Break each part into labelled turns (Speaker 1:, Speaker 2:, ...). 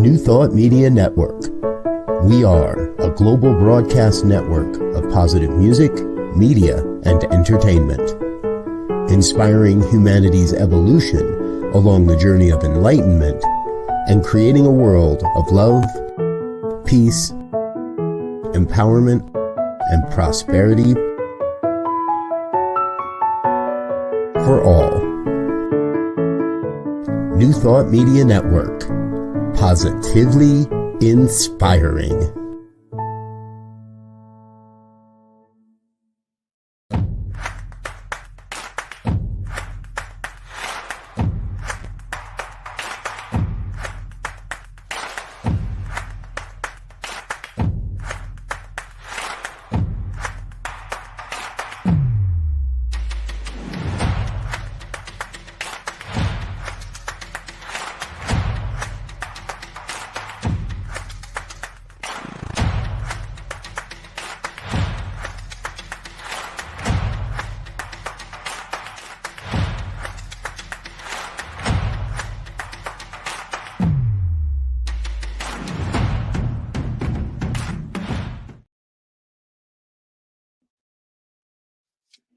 Speaker 1: New Thought Media Network. We are a global broadcast network of positive music, media, and entertainment, inspiring humanity's evolution along the journey of enlightenment and creating a world of love, peace, empowerment, and prosperity for all. New Thought Media Network. Positively inspiring.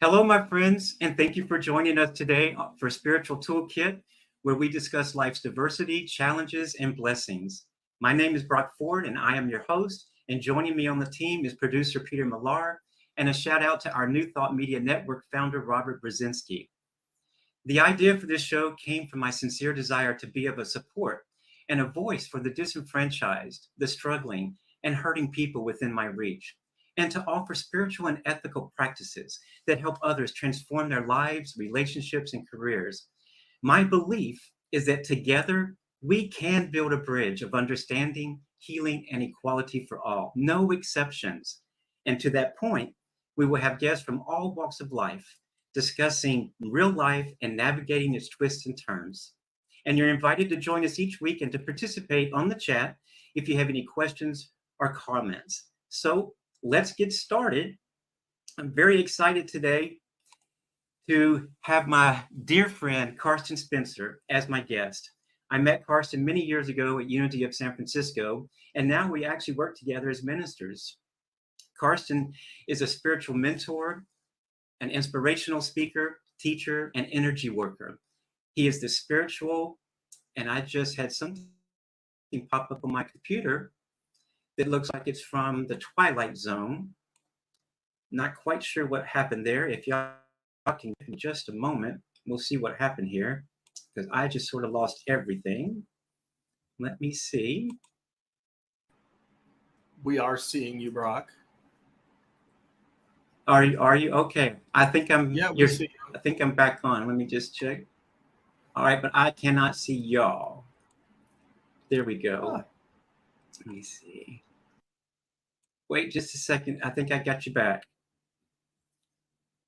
Speaker 2: Hello, my friends, and thank you for joining us today for Spiritual Toolkit, where we discuss life's diversity, challenges, and blessings. My name is Brock Ford, and I am your host, and joining me on the team is producer Peter Millar, and a shout out to our New Thought Media Network founder, Robert Brzezinski. The idea for this show came from my sincere desire to be of a support and a voice for the disenfranchised, the struggling, and hurting people within my reach, and to offer spiritual and ethical practices that help others transform their lives, relationships, and careers. My belief is that together we can build a bridge of understanding, healing, and equality for all, no exceptions. And to that point, we will have guests from all walks of life discussing real life and navigating its twists and turns. And you're invited to join us each week and to participate on the chat if you have any questions or comments. So let's get started. I'm very excited today to have my dear friend, Karsten Spencer, as my guest. I met Karsten many years ago at Unity of San Francisco, and now we actually work together as ministers. Karsten is a spiritual mentor, an inspirational speaker, teacher, and energy worker. He is the spiritual, and I just had something pop up on my computer that looks like it's from the Twilight Zone. Not quite sure what happened there. If y'all can give me just a moment, we'll see what happened here, because I just sort of lost everything. Let me see.
Speaker 3: We are seeing you, Brock.
Speaker 2: Are you okay? I think I'm.
Speaker 3: Yeah, we see you.
Speaker 2: I think I'm back on. Let me just check. All right, but I cannot see y'all. There we go.
Speaker 3: Huh.
Speaker 2: Let me see. Wait just a second. I think I got you back.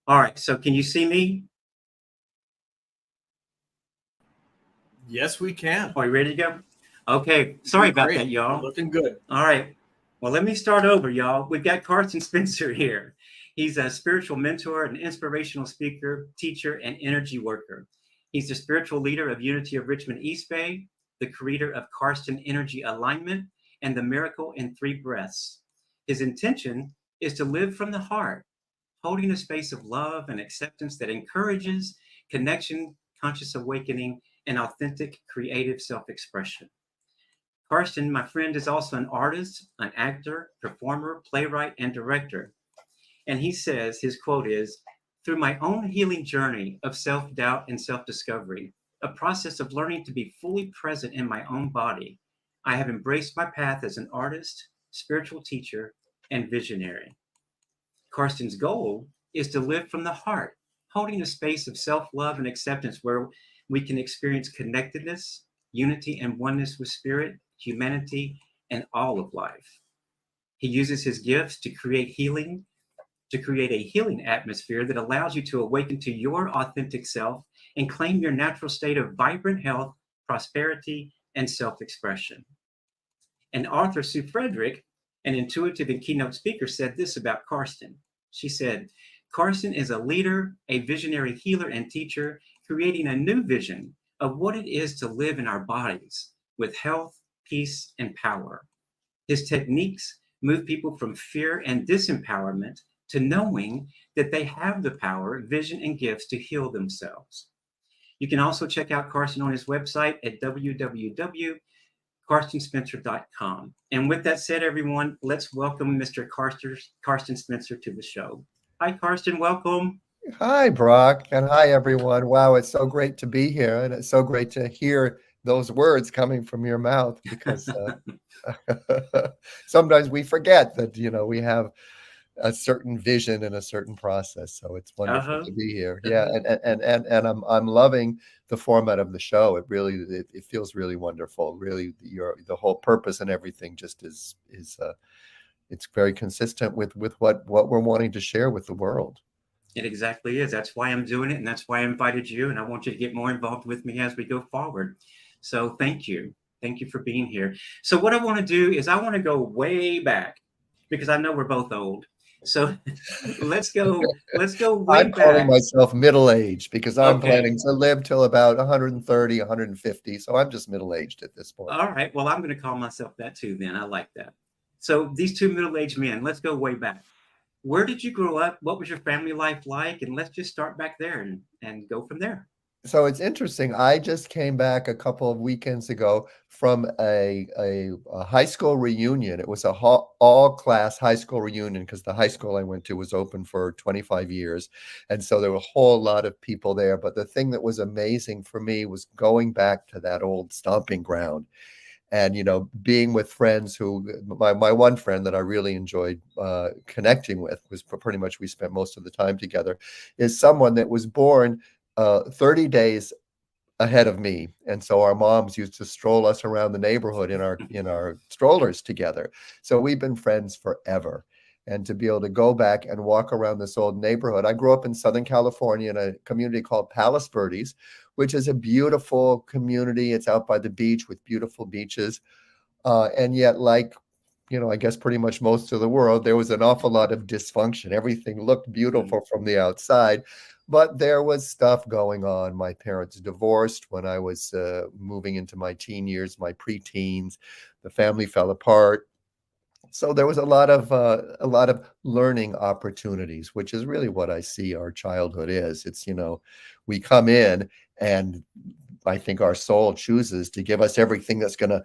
Speaker 2: All right, so can you see me?
Speaker 3: Yes, we can.
Speaker 2: Are you ready to go? Okay, sorry about
Speaker 3: Great.
Speaker 2: that, y'all.
Speaker 3: You're looking good.
Speaker 2: All right, well, let me start over, y'all. We've got Karsten Spencer here. He's a spiritual mentor, an inspirational speaker, teacher, and energy worker. He's the spiritual leader of Unity of Richmond East Bay, the creator of Karsten Energy Alignment, and the Miracle in 3 Breaths. His intention is to live from the heart, holding a space of love and acceptance that encourages connection, conscious awakening, and authentic creative self-expression. Karsten, my friend, is also an artist, an actor, performer, playwright, and director. And he says, his quote is, "Through my own healing journey of self-doubt and self-discovery, a process of learning to be fully present in my own body, I have embraced my path as an artist, spiritual teacher, and visionary." Karsten's goal is to live from the heart, holding a space of self-love and acceptance where we can experience connectedness, unity, and oneness with spirit, humanity, and all of life. He uses his gifts to create a healing atmosphere that allows you to awaken to your authentic self and claim your natural state of vibrant health, prosperity, and self-expression. And author Sue Frederick, an intuitive and keynote speaker, said this about Karsten. She said, "Karsten is a leader, a visionary healer and teacher, creating a new vision of what it is to live in our bodies with health, peace, and power. His techniques move people from fear and disempowerment to knowing that they have the power, vision, and gifts to heal themselves. You can also check out Carsten on his website at www.carstenspencer.com. And with that said, everyone, let's welcome Mr. Carsten Spencer to the show. Hi, Carsten. Welcome.
Speaker 4: Hi, Brock, and hi, everyone. Wow, it's so great to be here, and it's so great to hear those words coming from your mouth because sometimes we forget that, we have a certain vision and a certain process. So it's wonderful to be here. Yeah, and I'm loving the format of the show. It feels really wonderful. Really, the whole purpose and everything just is it's very consistent with what we're wanting to share with the world.
Speaker 2: It exactly is. That's why I'm doing it, and that's why I invited you, and I want you to get more involved with me as we go forward. So thank you. Thank you for being here. So what I want to do is I want to go way back because I know we're both old. So let's go way
Speaker 4: I'm
Speaker 2: back.
Speaker 4: calling myself middle-aged because I'm
Speaker 2: Okay.
Speaker 4: planning to live till about 130, 150. So I'm just middle-aged at this point.
Speaker 2: All right. Well, I'm going to call myself that too then. I like that. So these two middle-aged men, let's go way back. Where did you grow up? What was your family life like? And let's just start back there and go from there.
Speaker 4: So it's interesting. I just came back a couple of weekends ago from a high school reunion. It was a all-class high school reunion because the high school I went to was open for 25 years. And so there were a whole lot of people there. But the thing that was amazing for me was going back to that old stomping ground. And, being with friends who, my one friend that I really enjoyed connecting with was pretty much we spent most of the time together, is someone that was born 30 days ahead of me. And so our moms used to stroll us around the neighborhood in our strollers together. So we've been friends forever. And to be able to go back and walk around this old neighborhood. I grew up in Southern California in a community called Palos Verdes, which is a beautiful community. It's out by the beach with beautiful beaches. And yet, I guess pretty much most of the world, there was an awful lot of dysfunction. Everything looked beautiful from the outside, but there was stuff going on. My parents divorced when I was moving into my teen years, my preteens. The family fell apart. So there was a lot of learning opportunities, which is really what I see our childhood is. It's, we come in and I think our soul chooses to give us everything that's going to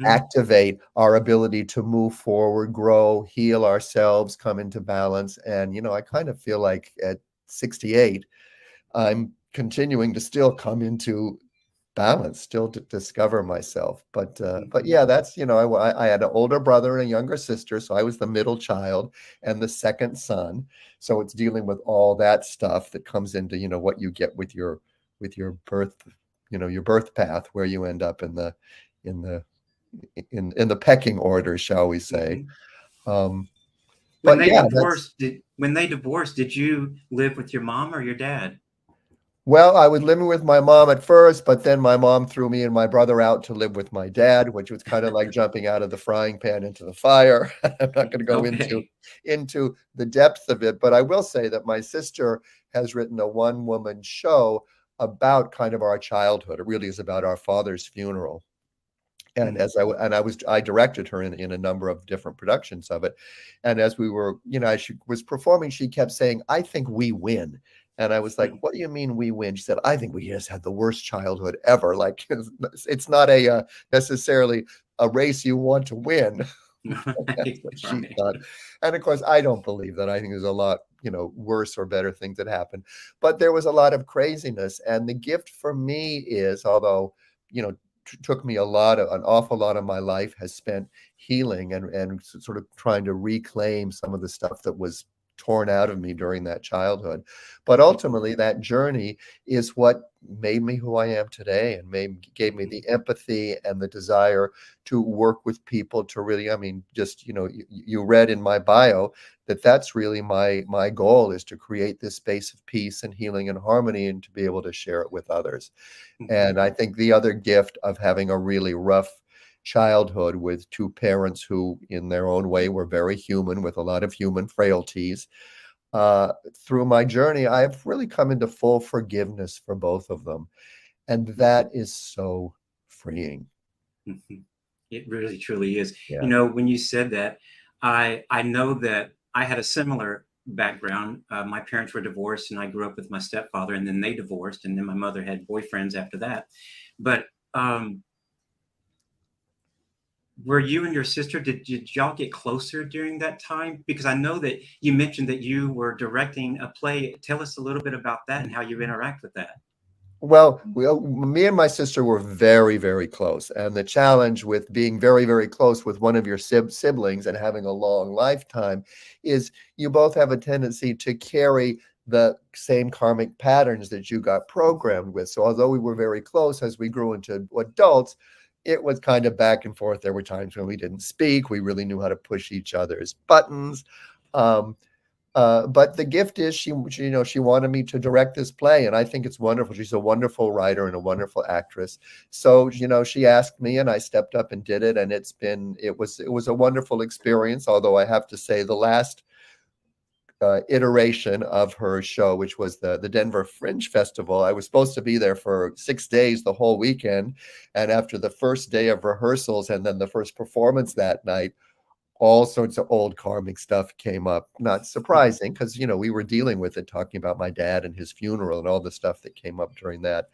Speaker 4: activate our ability to move forward, grow, heal ourselves, come into balance. And, I kind of feel like at 68, I'm continuing to still come into balance, still to discover myself. But yeah, that's, I had an older brother and a younger sister. So I was the middle child and the second son. So it's dealing with all that stuff that comes into, what you get with your birth, your birth path, where you end up in the pecking order, shall we say.
Speaker 2: When
Speaker 4: But
Speaker 2: they
Speaker 4: yeah,
Speaker 2: divorced, did you live with your mom or your dad?
Speaker 4: Well, I was living with my mom at first, but then my mom threw me and my brother out to live with my dad, which was kind of like jumping out of the frying pan into the fire. I'm not going to go into the depth of it, but I will say that my sister has written a one-woman show about kind of our childhood. It really is about our father's funeral. And I directed her in a number of different productions of it. And as we were, as she was performing, she kept saying, "I think we win." And I was like, "What do you mean we win?" She said, "I think we just had the worst childhood ever. Like it's not necessarily a race you want to win." That's what she thought. And of course, I don't believe that. I think there's a lot, worse or better things that happen. But there was a lot of craziness. And the gift for me is, although, took me an awful lot of my life has spent healing and sort of trying to reclaim some of the stuff that was torn out of me during that childhood. But ultimately, that journey is what made me who I am today and gave me the empathy and the desire to work with people to really, just, you read in my bio that's really my goal, is to create this space of peace and healing and harmony and to be able to share it with others. And I think the other gift of having a really rough childhood with two parents who, in their own way, were very human with a lot of human frailties. Through my journey, I've really come into full forgiveness for both of them. And that is so freeing.
Speaker 2: It really truly is.
Speaker 4: Yeah.
Speaker 2: You know, when you said that, I know that I had a similar background. My parents were divorced, and I grew up with my stepfather, and then they divorced, and then my mother had boyfriends after that. But were you and your sister, did y'all get closer during that time? Because I know that you mentioned that you were directing a play. Tell us a little bit about that and how you interact with that.
Speaker 4: Well, me and my sister were very, very close. And the challenge with being very, very close with one of your siblings and having a long lifetime is you both have a tendency to carry the same karmic patterns that you got programmed with. So although we were very close as we grew into adults, it was kind of back and forth. There were times when we didn't speak. We really knew how to push each other's buttons. But the gift is she wanted me to direct this play, and I think it's wonderful. She's a wonderful writer and a wonderful actress. So, she asked me and I stepped up and did it. And it was a wonderful experience. Although I have to say the last iteration of her show, which was the Denver Fringe Festival, I was supposed to be there for 6 days, the whole weekend. And after the first day of rehearsals and then the first performance that night, all sorts of old karmic stuff came up. Not surprising because, we were dealing with it, talking about my dad and his funeral and all the stuff that came up during that.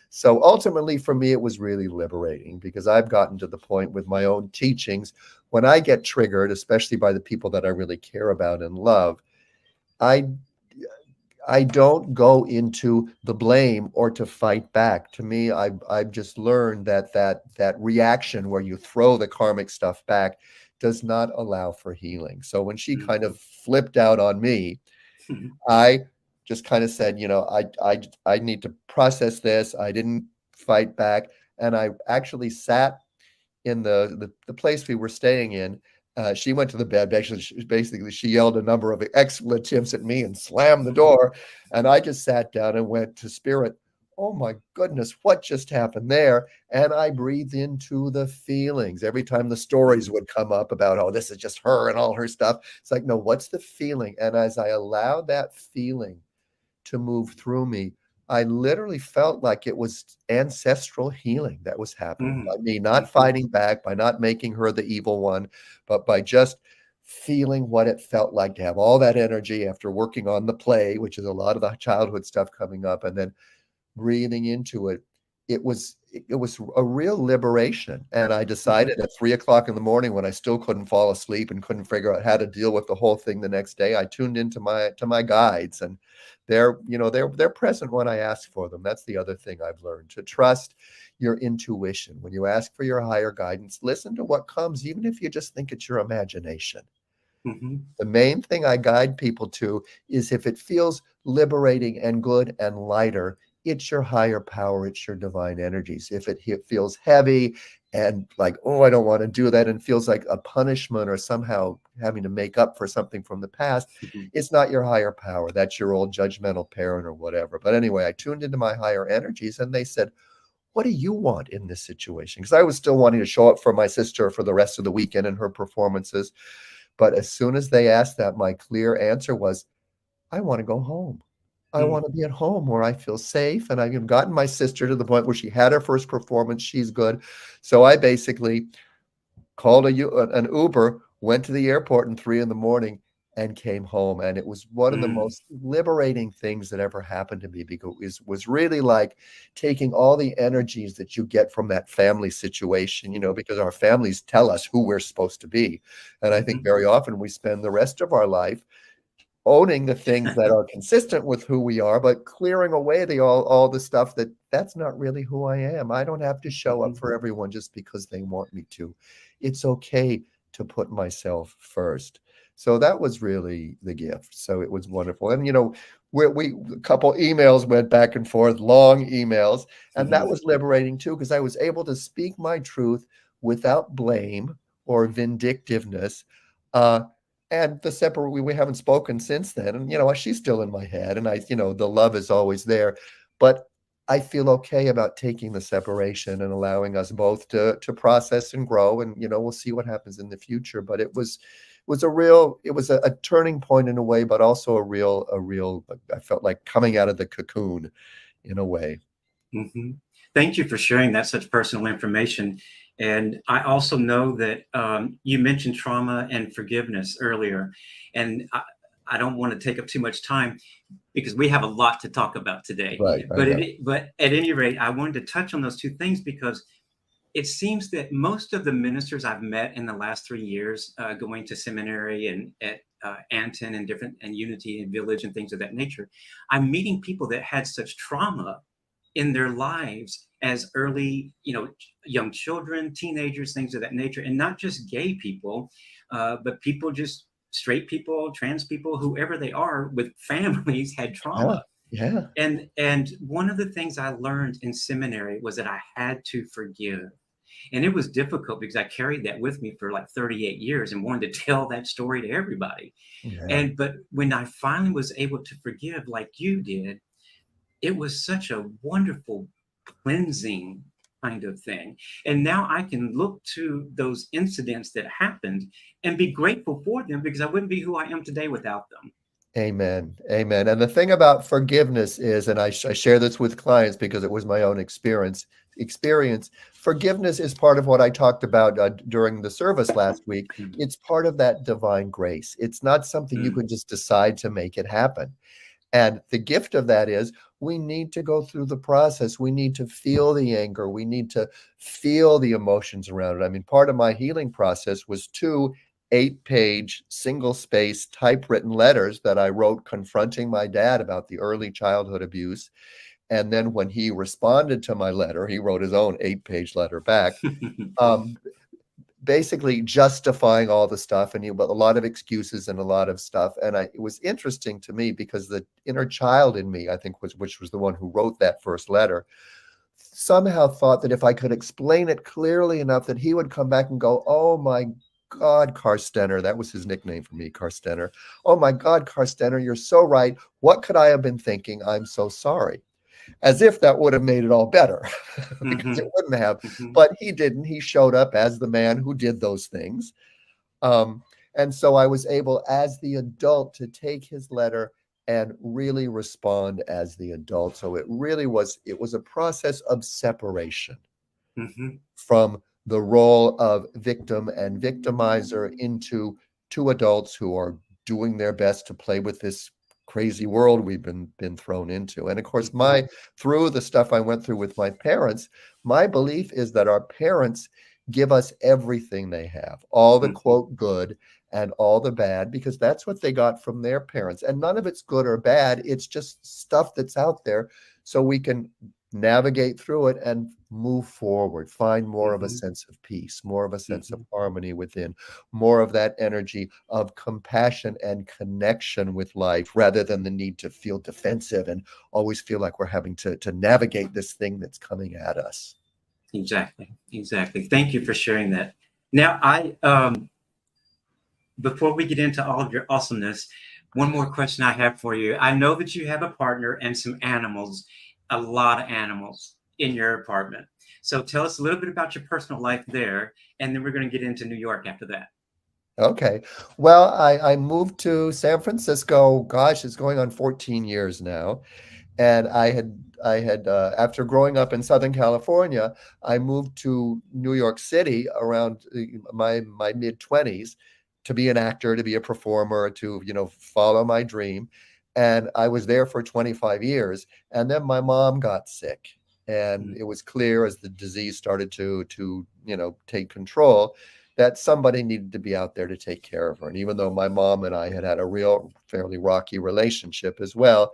Speaker 4: So ultimately for me, it was really liberating because I've gotten to the point with my own teachings, when I get triggered, especially by the people that I really care about and love, I don't go into the blame or to fight back. To me, I've just learned that reaction where you throw the karmic stuff back does not allow for healing. So when she kind of flipped out on me, I just kind of said, I need to process this. I didn't fight back, and I actually sat in the place we were staying in. She went to the bed. Basically, she yelled a number of expletives at me and slammed the door. And I just sat down and went to spirit. Oh my goodness, what just happened there? And I breathed into the feelings. Every time the stories would come up about, oh, this is just her and all her stuff. It's like, no, what's the feeling? And as I allowed that feeling to move through me, I literally felt like it was ancestral healing that was happening by me not fighting back, by not making her the evil one, but by just feeling what it felt like to have all that energy after working on the play, which is a lot of the childhood stuff coming up, and then breathing into it. It was a real liberation. And I decided at 3 o'clock in the morning, when I still couldn't fall asleep and couldn't figure out how to deal with the whole thing the next day, I tuned into my guides, and they're present when I ask for them. That's the other thing I've learned, to trust your intuition. When you ask for your higher guidance, listen to what comes, even if you just think it's your imagination. The main thing I guide people to is, if it feels liberating and good and lighter, it's your higher power, it's your divine energies. If it feels heavy and like, oh, I don't want to do that, and feels like a punishment or somehow having to make up for something from the past, it's not your higher power. That's your old judgmental parent or whatever. But anyway, I tuned into my higher energies, and they said, what do you want in this situation? Because I was still wanting to show up for my sister for the rest of the weekend and her performances. But as soon as they asked that, my clear answer was, I want to go home. I want to be at home where I feel safe. And I've gotten my sister to the point where she had her first performance. She's good. So I basically called an Uber, went to the airport at 3 a.m. and came home. And it was one of the most liberating things that ever happened to me, because it was really like taking all the energies that you get from that family situation, because our families tell us who we're supposed to be. And I think very often we spend the rest of our life owning the things that are consistent with who we are, but clearing away all the stuff that's not really who I am. I don't have to show up for everyone just because they want me to. It's okay to put myself first. So that was really the gift. So it was wonderful. And, we a couple emails went back and forth, long emails, and that was liberating too, because I was able to speak my truth without blame or vindictiveness. And the separate, we haven't spoken since then. And, she's still in my head, and the love is always there, but I feel okay about taking the separation and allowing us both to process and grow. And, we'll see what happens in the future. But it was a turning point in a way, but also a real, I felt like coming out of the cocoon in a way.
Speaker 2: Thank you for sharing that, such personal information. And I also know that you mentioned trauma and forgiveness earlier, and I don't want to take up too much time because we have a lot to talk about today.
Speaker 4: Right, I know.
Speaker 2: But at any rate, I wanted to touch on those two things because it seems that most of the ministers I've met in the last 3 years, going to seminary and at Anton and different and Unity and Village and things of that nature, I'm meeting people that had such trauma in their lives as early, young children, teenagers, things of that nature, and not just gay people, but people just straight people, trans people, whoever they are, with families had trauma.
Speaker 4: Yeah.
Speaker 2: And one of the things I learned in seminary was that I had to forgive. And it was difficult because I carried that with me for like 38 years and wanted to tell that story to everybody.
Speaker 4: Yeah.
Speaker 2: But when I finally was able to forgive like you did, it was such a wonderful cleansing kind of thing. And now I can look to those incidents that happened and be grateful for them because I wouldn't be who I am today without them.
Speaker 4: Amen. Amen. And the thing about forgiveness is, and I share this with clients because it was my own experience. Forgiveness is part of what I talked about during the service last week. It's part of that divine grace. It's not something you can just decide to make it happen. And the gift of that is we need to go through the process. We need to feel the anger. We need to feel the emotions around it. I mean, part of my healing process was 2 8-page single-space typewritten letters that I wrote confronting my dad about the early childhood abuse. And then when he responded to my letter, he wrote his own 8-page letter back. Basically justifying all the stuff, and but a lot of excuses and a lot of stuff. And it was interesting to me because the inner child in me, I think, which was the one who wrote that first letter, somehow thought that if I could explain it clearly enough, that he would come back and go, "Oh my God, Karstener," that was his nickname for me, Karstener. "Oh my God, Karstener, you're so right. What could I have been thinking? I'm so sorry." As if that would have made it all better, because it wouldn't have. But he didn't. He showed up as the man who did those things. And so I was able, as the adult, to take his letter and really respond as the adult. So it was a process of separation from the role of victim and victimizer into 2 adults who are doing their best to play with this crazy world we've been thrown into. And of course, through the stuff I went through with my parents, my belief is that our parents give us everything they have, all the quote good and all the bad, because that's what they got from their parents. And none of it's good or bad. It's just stuff that's out there so we can navigate through it and move forward, find more of a sense of peace, more of a sense of harmony within, more of that energy of compassion and connection with life, rather than the need to feel defensive and always feel like we're having to navigate this thing that's coming at us.
Speaker 2: Exactly. Thank you for sharing that. Now, before we get into all of your awesomeness, one more question I have for you. I know that you have a partner and some animals, a lot of animals in your apartment. So tell us a little bit about your personal life there, and then we're going to get into New York after that.
Speaker 4: Okay. Well, I moved to San Francisco, gosh, it's going on 14 years now. And I had after growing up in Southern California, I moved to New York City around my mid-20s to be an actor, to be a performer, to, follow my dream. And I was there for 25 years. And then my mom got sick. And it was clear as the disease started to take control that somebody needed to be out there to take care of her. And even though my mom and I had a real fairly rocky relationship as well,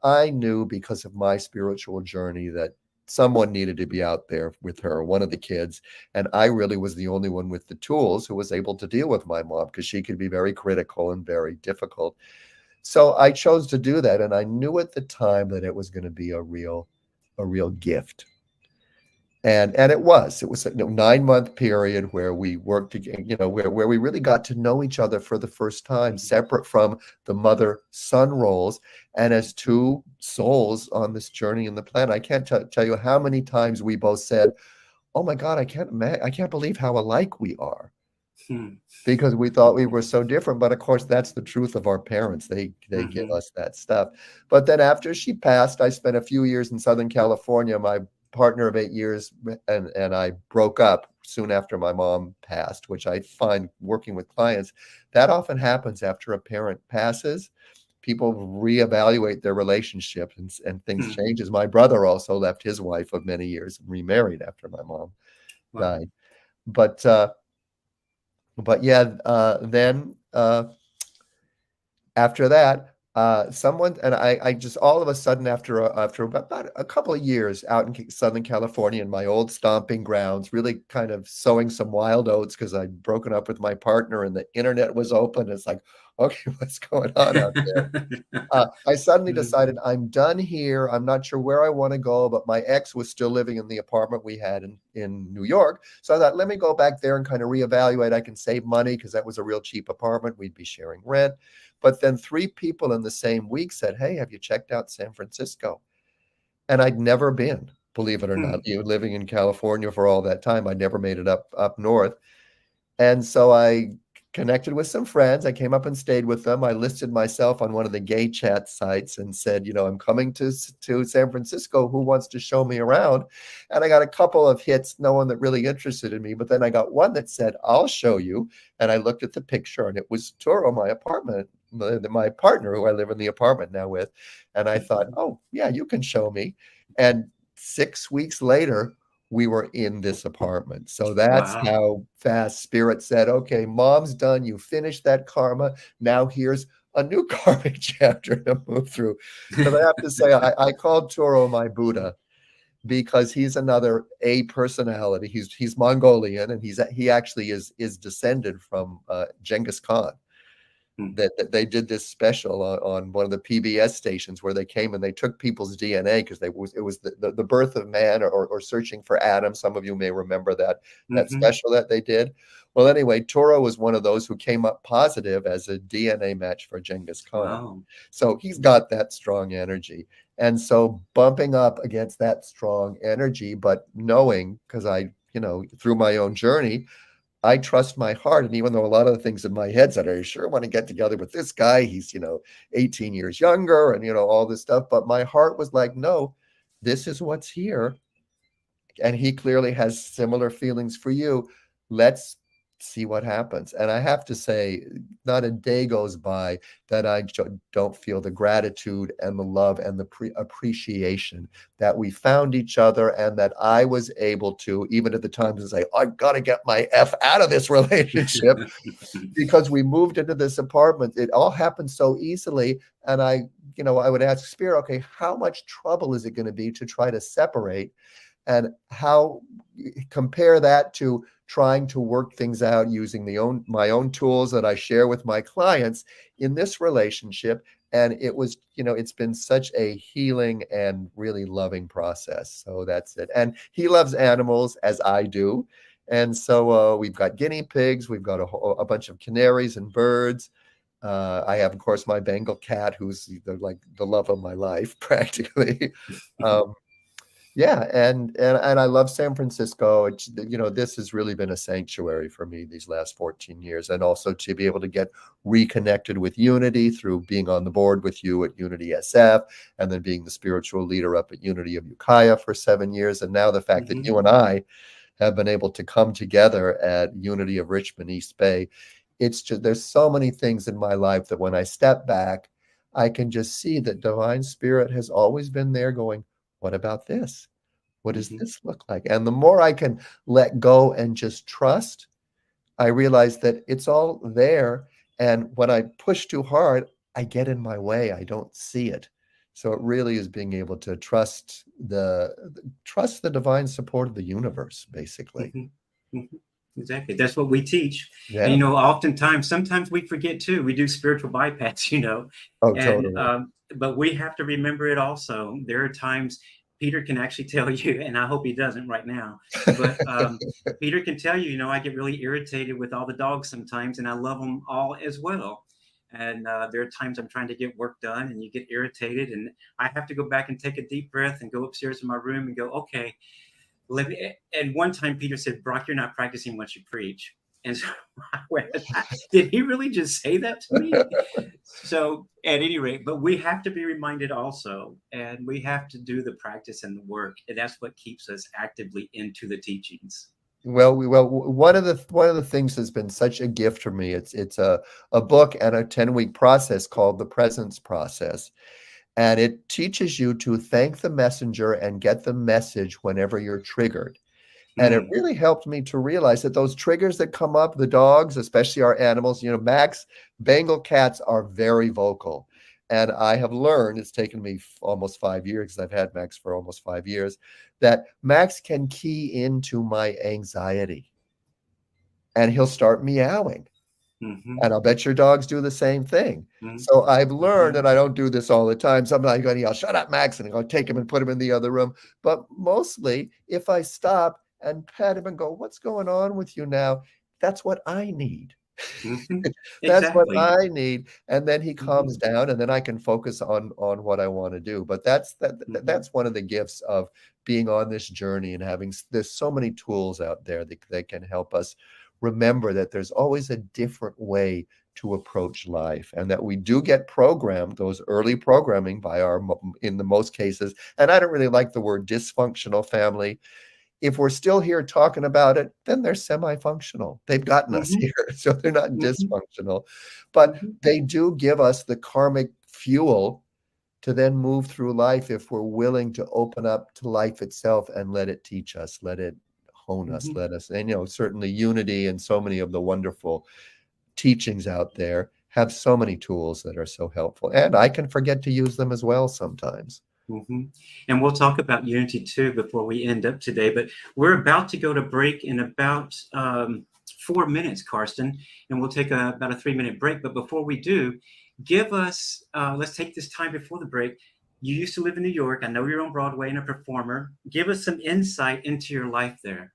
Speaker 4: I knew because of my spiritual journey that someone needed to be out there with her, one of the kids. And I really was the only one with the tools who was able to deal with my mom, because she could be very critical and very difficult. So I chose to do that. And I knew at the time that it was going to be a real gift. And it was a 9-month period where we worked together, where we really got to know each other for the first time, separate from the mother-son roles, and as 2 souls on this journey in the planet. I can't tell you how many times we both said, "Oh my God, I can't believe how alike we are," because we thought we were so different. But of course, that's the truth of our parents. They give us that stuff. But then after she passed, I spent a few years in Southern California. My partner of 8 years and I broke up. soon after my mom passed, which I find working with clients, that often happens after a parent passes. People reevaluate their relationship and things
Speaker 2: Hmm.
Speaker 4: changes. My brother also left his wife of many years and remarried after my mom
Speaker 2: Wow.
Speaker 4: died. But yeah, then after that, someone and I just all of a sudden after about a couple of years out in Southern California in my old stomping grounds, really kind of sowing some wild oats because I'd broken up with my partner and the internet was open. It's like, okay, what's going on out there? I suddenly decided I'm done here. I'm not sure where I want to go, but my ex was still living in the apartment we had in New York. So I thought, let me go back there and kind of reevaluate. I can save money because that was a real cheap apartment. We'd be sharing rent. But then 3 people in the same week said, hey, have you checked out San Francisco? And I'd never been, believe it or not, living in California for all that time. I'd never made it up north. And so I connected with some friends. I came up and stayed with them. I listed myself on one of the gay chat sites and said, I'm coming to San Francisco. Who wants to show me around? And I got a couple of hits, no one that really interested in me. But then I got one that said, I'll show you. And I looked at the picture and it was Toro, my partner who I live in the apartment now with. And I thought, oh, yeah, you can show me. And 6 weeks later, we were in this apartment. So that's
Speaker 2: Wow.
Speaker 4: how fast Spirit said, okay, mom's done. You finished that karma. Now here's a new karmic chapter to move through. Because I have to say, I called Toro my Buddha because he's another A personality. He's Mongolian and he actually is descended from Genghis Khan. That they did this special on one of the PBS stations where they came and they took people's DNA because it was the birth of man or searching for Adam. Some of you may remember that special that they did. Well, anyway, Toro was one of those who came up positive as a DNA match for Genghis Khan.
Speaker 2: Wow.
Speaker 4: So he's got that strong energy. And so bumping up against that strong energy, but knowing, because I, through my own journey, I trust my heart. And even though a lot of the things in my head said, I sure want to get together with this guy. He's, 18 years younger and, all this stuff. But my heart was like, no, this is what's here. And he clearly has similar feelings for you. Let's see what happens. And I have to say, not a day goes by that I don't feel the gratitude and the love and the appreciation that we found each other and that I was able to, even at the time, to say, I've got to get my F out of this relationship because we moved into this apartment. It all happened so easily. And I would ask Spirit, okay, how much trouble is it going to be to try to separate? And how compare that to trying to work things out using my own tools that I share with my clients in this relationship. And it was, it's been such a healing and really loving process. So that's it. And he loves animals as I do. And so we've got guinea pigs, we've got a bunch of canaries and birds. I have, of course, my Bengal cat, who's the love of my life, practically. Yeah, and I love San Francisco. This has really been a sanctuary for me these last 14 years, and also to be able to get reconnected with Unity through being on the board with you at Unity SF, and then being the spiritual leader up at Unity of Ukiah for 7 years, and now the fact that you and I have been able to come together at Unity of Richmond East Bay. It's just, there's so many things in my life that when I step back, I can just see that Divine Spirit has always been there going, what about this? What does this look like? And the more I can let go and just trust, I realize that it's all there. And when I push too hard, I get in my way. I don't see it. So it really is being able to trust the divine support of the universe, basically.
Speaker 2: Exactly. That's what we teach.
Speaker 4: Yeah.
Speaker 2: And, oftentimes, sometimes we forget too. We do spiritual bypass,
Speaker 4: Oh,
Speaker 2: and,
Speaker 4: totally.
Speaker 2: but we have to remember it also. There are times Peter can actually tell you, and I hope he doesn't right now, but Peter can tell you, I get really irritated with all the dogs sometimes, and I love them all as well. And there are times I'm trying to get work done and you get irritated, and I have to go back and take a deep breath and go upstairs to my room and go, okay, and one time Peter said, Brock, you're not practicing what you preach. And so I went, did he really just say that to me? So at any rate, but we have to be reminded also, and we have to do the practice and the work. And that's what keeps us actively into the teachings.
Speaker 4: One of the things that's been such a gift for me, it's a book and a 10-week process called the Presence Process. And it teaches you to thank the messenger and get the message whenever you're triggered. And it really helped me to realize that those triggers that come up, the dogs, especially our animals, Max, Bengal cats are very vocal. And I have learned, it's taken me almost 5 years, because I've had Max for almost 5 years, that Max can key into my anxiety and he'll start meowing. And I'll bet your dogs do the same thing. So I've learned, and I don't do this all the time. Sometimes I'm going to yell, "Shut up, Max," and I'm going to take him and put him in the other room. But mostly, if I stop and pet him and go, "What's going on with you now?" That's what I need. That's what I need. And then he calms down, and then I can focus on what I want to do. But that's one of the gifts of being on this journey and there's so many tools out there that can help us remember that there's always a different way to approach life, and that we do get programmed, those early programming in the most cases. And I don't really like the word dysfunctional family. If we're still here talking about it, then they're semi-functional. They've gotten us here, so they're not dysfunctional. But they do give us the karmic fuel to then move through life if we're willing to open up to life itself and let it teach us, let it hone us, let us. And certainly Unity and so many of the wonderful teachings out there have so many tools that are so helpful. And I can forget to use them as well sometimes.
Speaker 2: And we'll talk about Unity too before we end up today, but we're about to go to break in about 4 minutes, Karsten, and we'll take about a 3-minute break. But before we do, give us, let's take this time before the break. You used to live in New York. I know you're on Broadway and a performer. Give us some insight into your life there.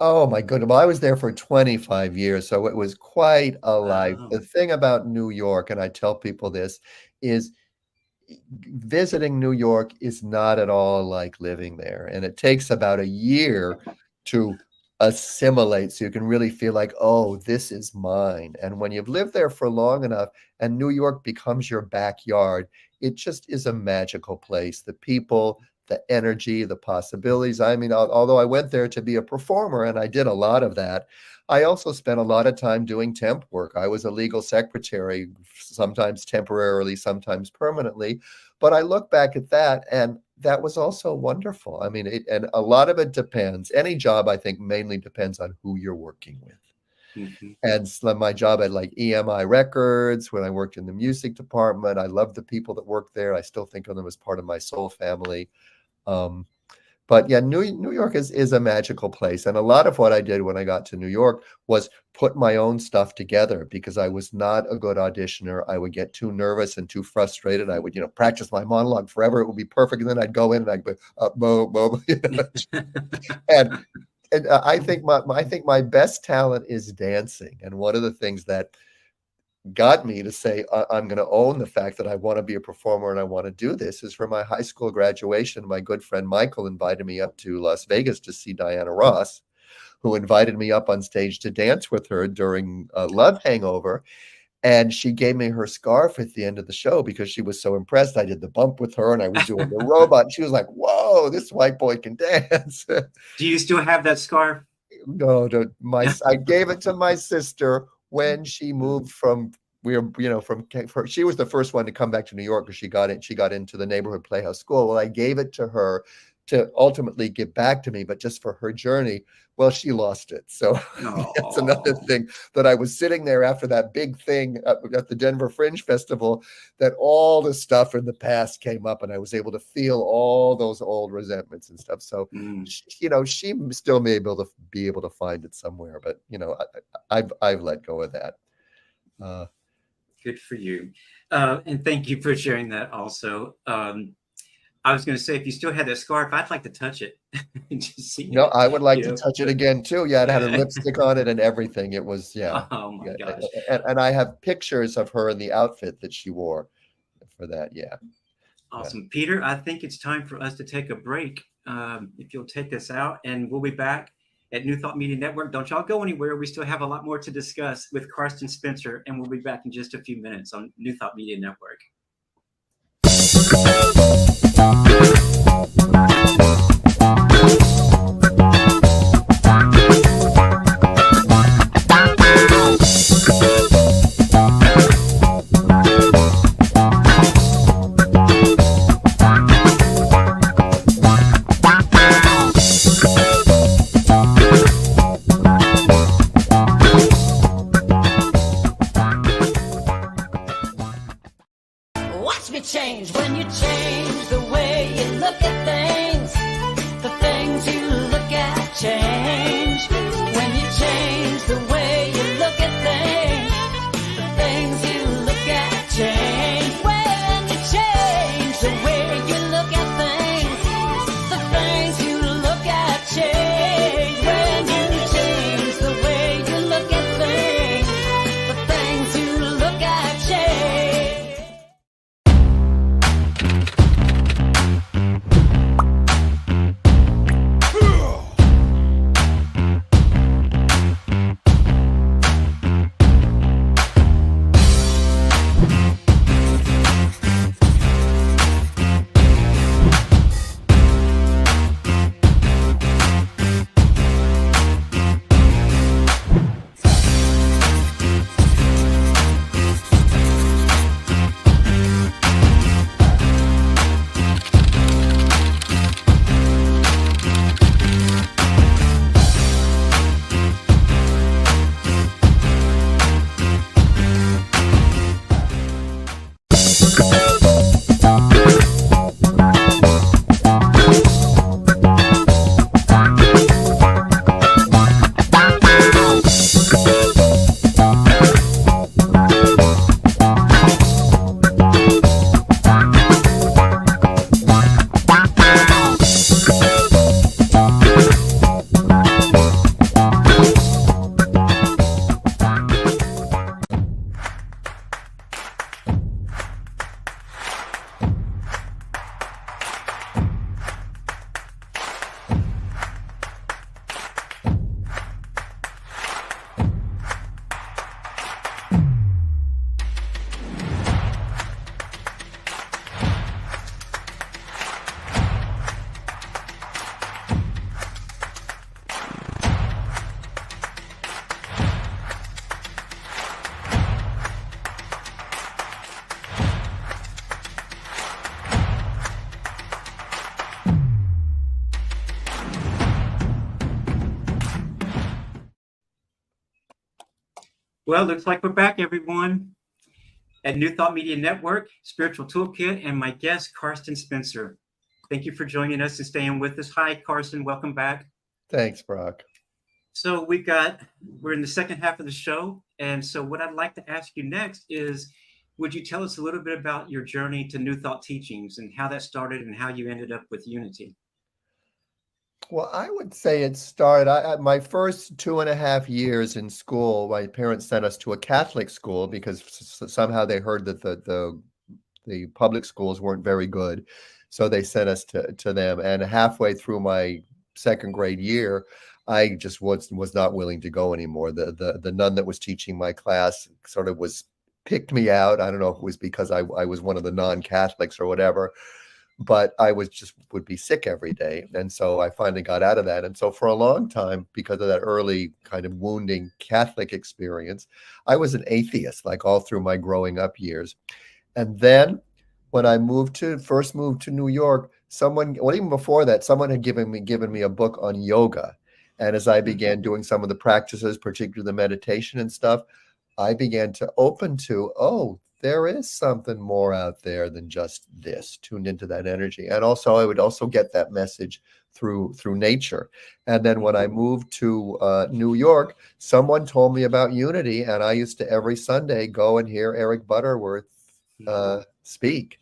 Speaker 4: Oh my goodness. Well, I was there for 25 years, so it was quite a life. The thing about New York, and I tell people this, is visiting New York is not at all like living there. And it takes about a year to assimilate, so you can really feel like, oh, this is mine. And when you've lived there for long enough and New York becomes your backyard, it just is a magical place. The people, the energy, the possibilities. I mean, although I went there to be a performer and I did a lot of that, I also spent a lot of time doing temp work. I was a legal secretary, sometimes temporarily, sometimes permanently. But I look back at that, and that was also wonderful. I mean, and a lot of it depends. Any job, I think, mainly depends on who you're working with. And so my job at like EMI Records, when I worked in the music department, I loved the people that worked there. I still think of them as part of my soul family. But yeah, New York is a magical place. And a lot of what I did when I got to New York was put my own stuff together, because I was not a good auditioner. I would get too nervous and too frustrated. I would, practice my monologue forever. It would be perfect. And then I'd go in and I'd go, and I think my best talent is dancing. And one of the things that got me to say, I'm going to own the fact that I want to be a performer and I want to do this, is for my high school graduation. My good friend Michael invited me up to Las Vegas to see Diana Ross, who invited me up on stage to dance with her during Love Hangover. And she gave me her scarf at the end of the show because she was so impressed. I did the bump with her and I was doing the robot. And she was like, whoa, this white boy can dance.
Speaker 2: Do you still have that scarf?
Speaker 4: No, I gave it to my sister when she moved she was the first one to come back to New York because she got into the neighborhood playhouse school. Well, I gave it to her to ultimately give back to me, but just for her journey. Well, she lost it. So that's another thing, that I was sitting there after that big thing at the Denver Fringe Festival, that all the stuff in the past came up and I was able to feel all those old resentments and stuff. So, she still may be able to find it somewhere, but I've let go of that.
Speaker 2: Good for you. And thank you for sharing that also. I was going to say, if you still had that scarf, I'd like to touch it. Just see
Speaker 4: I would like to touch it again too. Yeah, it had a lipstick on it and everything. It was,
Speaker 2: Oh my gosh.
Speaker 4: And I have pictures of her in the outfit that she wore for that. Yeah.
Speaker 2: Awesome. Peter, I think it's time for us to take a break. If you'll take us out, and we'll be back at New Thought Media Network. Don't y'all go anywhere. We still have a lot more to discuss with Karsten Spencer, and we'll be back in just a few minutes on New Thought Media Network.
Speaker 5: me change. When you change the way you look at things, the things you look at change. When you change the way you look at things, the things you look at change. When you change the way you look at things, the things you look at change. When you change the way you look at things, the things you look at change.
Speaker 2: Well, looks like we're back, everyone, at New Thought Media Network, Spiritual Toolkit, and my guest, Karsten Spencer. Thank you for joining us and staying with us. Hi, Karsten. Welcome back.
Speaker 4: Thanks, Brock.
Speaker 2: So we're in the second half of the show. And so what I'd like to ask you next is, would you tell us a little bit about your journey to New Thought teachings and how that started and how you ended up with Unity?
Speaker 4: Well, I would say it started, my first 2.5 years in school, my parents sent us to a Catholic school because somehow they heard that the public schools weren't very good. So they sent us to them. And halfway through my second grade year, I just was not willing to go anymore. The nun that was teaching my class sort of picked me out. I don't know if it was because I was one of the non-Catholics or whatever, but I would be sick every day. And so I finally got out of that. And so for a long time, because of that early kind of wounding Catholic experience, I was an atheist, like all through my growing up years. And then when I first moved to New York, even before that, someone had given me a book on yoga. And as I began doing some of the practices, particularly the meditation and stuff, I began to open to, oh, there is something more out there than just this, tuned into that energy. And also, I would also get that message through nature. And then when I moved to New York, someone told me about Unity, and I used to every Sunday go and hear Eric Butterworth speak.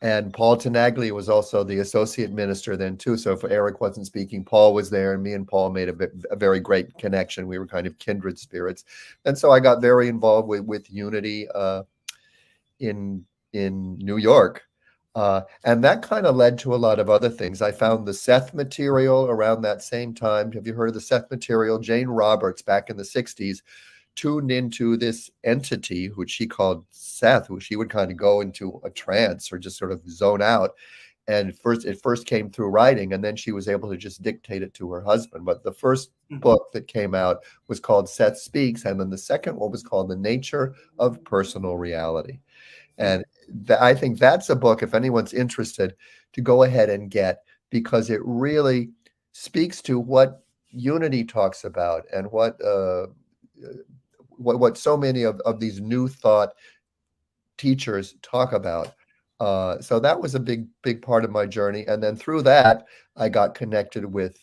Speaker 4: And Paul Tenaglia was also the associate minister then too. So if Eric wasn't speaking, Paul was there, and me and Paul made a very great connection. We were kind of kindred spirits. And so I got very involved with Unity in New York. And that kind of led to a lot of other things. I found the Seth material around that same time. Have you heard of the Seth material? Jane Roberts back in the 60s tuned into this entity, which she called Seth, which she would kind of go into a trance or just sort of zone out. And it first came through writing, and then she was able to just dictate it to her husband. But the first book that came out was called Seth Speaks, and then the second one was called The Nature of Personal Reality. And I think that's a book, if anyone's interested, to go ahead and get, because it really speaks to what Unity talks about and what so many of these new thought teachers talk about. So that was a big part of my journey. And then through that, I got connected with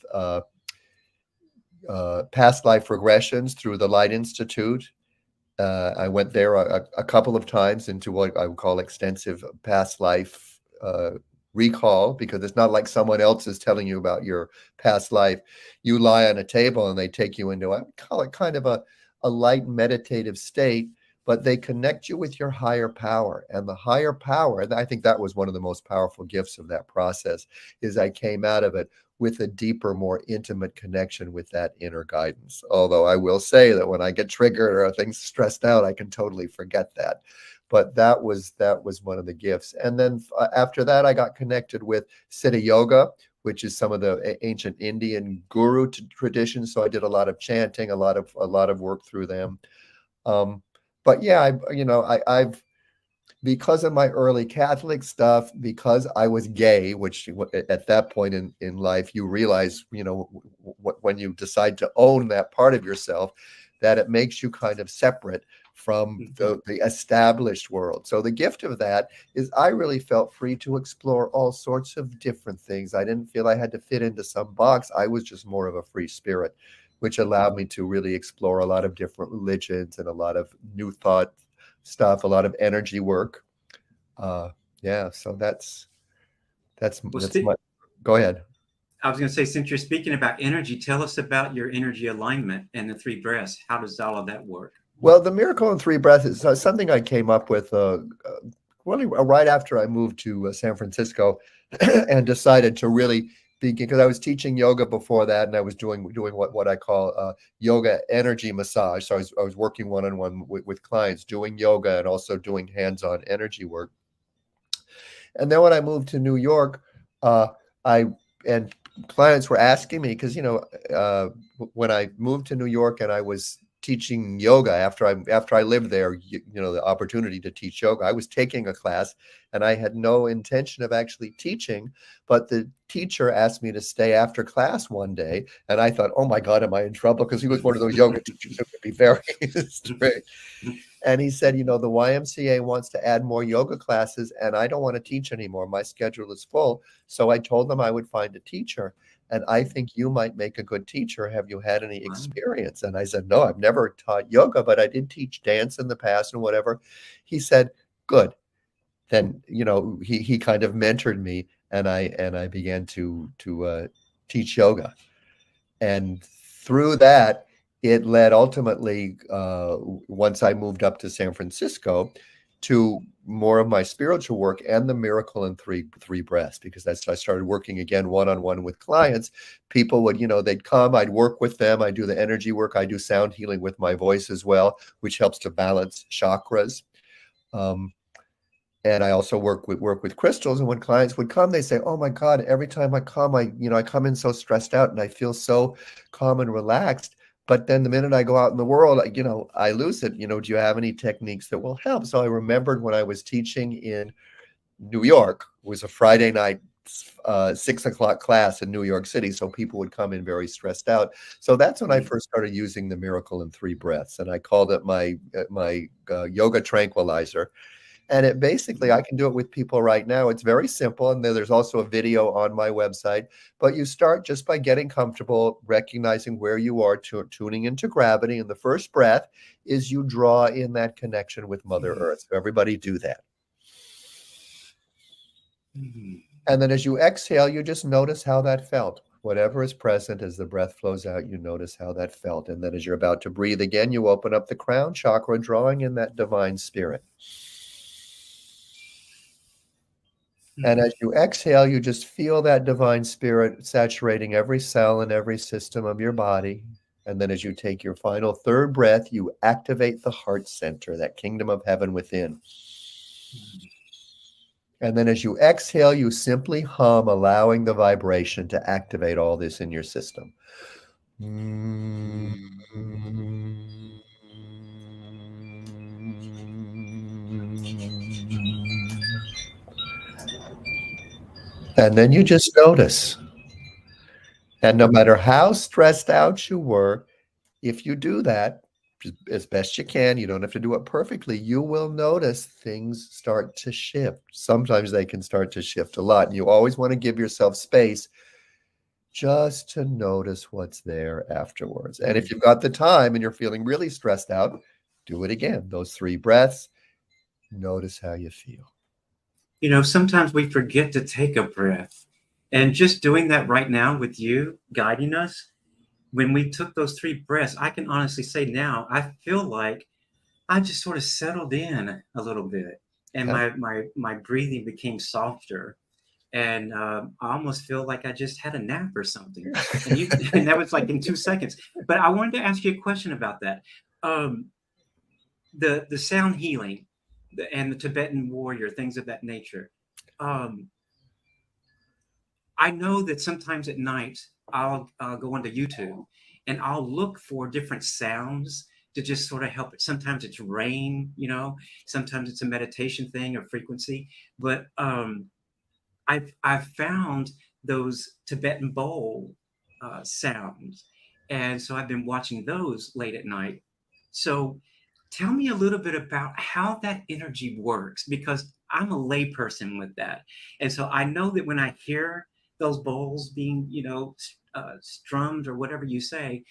Speaker 4: past life regressions through the Light Institute. I went there a couple of times into what I would call extensive past life recall, because it's not like someone else is telling you about your past life. You lie on a table and they take you into, I would call it kind of a light meditative state, but they connect you with your higher power. And the higher power, and I think that was one of the most powerful gifts of that process, is I came out of it with a deeper, more intimate connection with that inner guidance. Although I will say that when I get triggered or things stressed out, I can totally forget that. But that was one of the gifts. And then after that, I got connected with Siddha Yoga, which is some of the ancient Indian guru traditions. So I did a lot of chanting, a lot of work through them. But yeah, I've because of my early Catholic stuff, because I was gay, which at that point in life, you realize, when you decide to own that part of yourself, that it makes you kind of separate from the established world. So the gift of that is I really felt free to explore all sorts of different things. I didn't feel I had to fit into some box. I was just more of a free spirit, which allowed me to really explore a lot of different religions and a lot of new thought stuff, a lot of energy work. Yeah, so that's my, go ahead.
Speaker 2: I was going to say, since you're speaking about energy, tell us about your energy alignment and the 3 breaths. How does all of that work?
Speaker 4: Well, the Miracle in 3 Breaths is something I came up with really right after I moved to San Francisco and decided to really because I was teaching yoga before that, and I was doing what I call yoga energy massage. So I was working one-on-one with clients, doing yoga and also doing hands-on energy work. And then when I moved to New York, and clients were asking me, because when I moved to New York and I was teaching yoga after I lived there, the opportunity to teach yoga, I was taking a class and I had no intention of actually teaching, but the teacher asked me to stay after class one day, and I thought, oh my God, am I in trouble? Because he was one of those yoga teachers who could be very strict. And he said, the YMCA wants to add more yoga classes and I don't want to teach anymore. My schedule is full. So I told them I would find a teacher. And I think you might make a good teacher. Have you had any experience? And I said, no, I've never taught yoga, but I did teach dance in the past and whatever. He said, good. Then, he kind of mentored me, and I began to teach yoga. And through that, it led ultimately, once I moved up to San Francisco, to more of my spiritual work and the Miracle in 3 Breaths, because I started working again one-on-one with clients. People would, they'd come, I'd work with them, I do the energy work, I do sound healing with my voice as well, which helps to balance chakras. And I also work with crystals. And when clients would come, they say, oh my God, every time I come, I come in so stressed out and I feel so calm and relaxed. But then the minute I go out in the world, I lose it. Do you have any techniques that will help? So I remembered when I was teaching in New York, it was a Friday night, 6 o'clock class in New York City. So people would come in very stressed out. So that's when I first started using the Miracle in 3 Breaths. And I called it my yoga tranquilizer. And it basically, I can do it with people right now. It's very simple. And then there's also a video on my website. But you start just by getting comfortable, recognizing where you are, tuning into gravity. And the first breath is you draw in that connection with Mother Earth. So everybody do that. And then as you exhale, you just notice how that felt. Whatever is present as the breath flows out, you notice how that felt. And then as you're about to breathe again, you open up the crown chakra, drawing in that divine spirit. And as you exhale, you just feel that divine spirit saturating every cell and every system of your body. And then as you take your final 3rd breath, you activate the heart center, that kingdom of heaven within. And then as you exhale, you simply hum, allowing the vibration to activate all this in your system. And then you just notice. And no matter how stressed out you were, if you do that, as best you can. You don't have to do it perfectly. You will notice things start to shift. Sometimes they can start to shift a lot. And you always want to give yourself space just to notice what's there afterwards. And if you've got the time and you're feeling really stressed out, do it again. Those 3 breaths. Notice how you feel.
Speaker 2: You know, sometimes we forget to take a breath. And just doing that right now with you guiding us, when we took those 3 breaths, I can honestly say now, I feel like I just sort of settled in a little bit, and
Speaker 4: Yeah.
Speaker 2: my breathing became softer, and I almost feel like I just had a nap or something. And you, and that was like in 2 seconds. But I wanted to ask you a question about that. Um, the sound healing, and the Tibetan warrior, things of that nature. Um, I know that sometimes at night I'll go onto YouTube and I'll look for different sounds to just sort of help it. Sometimes it's rain, you know, sometimes it's a meditation thing or frequency. But I've found those Tibetan bowl sounds, and so I've been watching those late at night. So tell me a little bit about how that energy works, because I'm a layperson with that, and so I know that when I hear those bowls being, you know, strummed or whatever you say,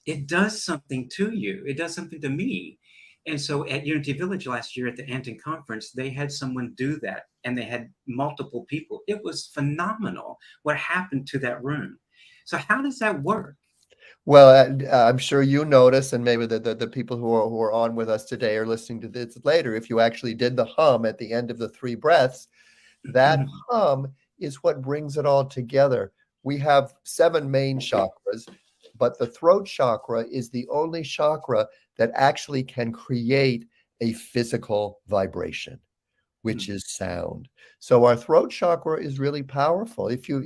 Speaker 2: it does something to you. It does something to me. And so at Unity Village last year at the Anton conference, they had someone do that, and they had multiple people. It was phenomenal what happened to that room. So how does that work?
Speaker 4: Well, I'm sure you notice, and maybe the people who are on with us today are listening to this later. If you actually did the hum at the end of the 3 breaths, that hum is what brings it all together. We have 7 main chakras, but the throat chakra is the only chakra that actually can create a physical vibration, which is sound. So our throat chakra is really powerful. If you